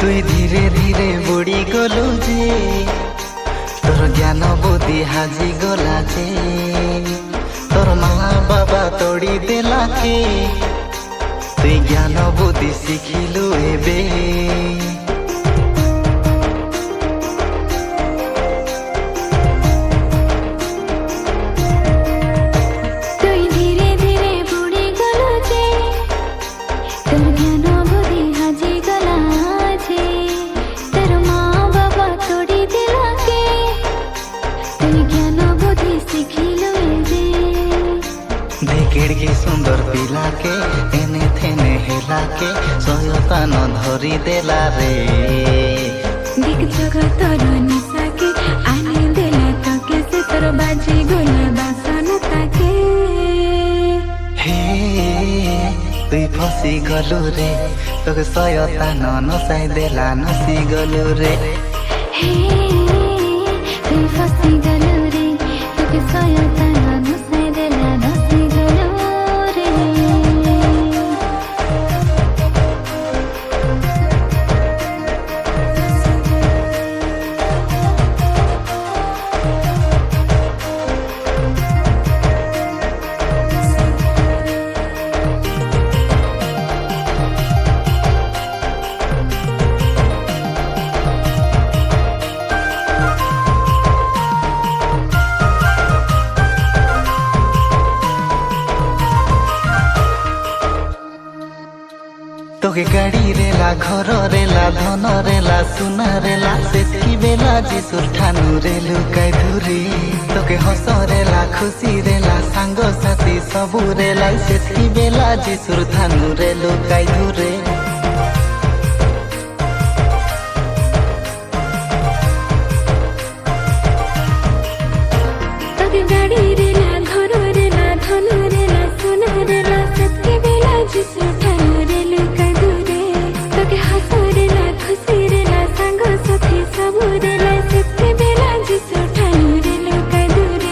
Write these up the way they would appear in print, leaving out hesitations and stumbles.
तुई धीरे धीरे बुड़ी गलु जे तोर ज्ञान बुद्धि हाजी गला जे तोर माँ बाबा तोड़ी देला के तुई ज्ञान बुद्धि शिखिलु एबे। देखिड़की सुंदर पिला के एने थेने हेला के सयतान धरी देला रे दिख जगतर निशा के आने देला तो कैसे तोर बाजी गोला बासन ताके। हे तुई फसी गलु रे तोके सयतान नसाई देला नसी गलु रे। हे तुई फसी गलु रे तोके सयतान नसाई देला नसी गलु रे। तोके गाड़ी रेला घर रेला धन रेला सुना रेला सेतकी बेला जिसुर ठानु रेलु काई धुरी तोके हस रेला खुशी रेला सांग साथी सबु रेला सेतकी बेला जिसुर ठानु रेलु काई धुरे। तोके गाड़ी रेला घर रेला धन रेला सुना रेला सेतकी बेला जिसुर ठानु रेलु काई धुरे तोके हस रेला खुशी रेला सांग साथी सबु रेला सेतकी बेला जिसुर ठानु रेलु काई धुरे।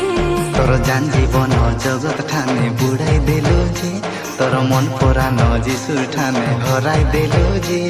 तोर जान जीवन जगत ठाने बुढ़ाई देलु जे तोर मन पुरानो जिसुर ठाने हराई देलु जे।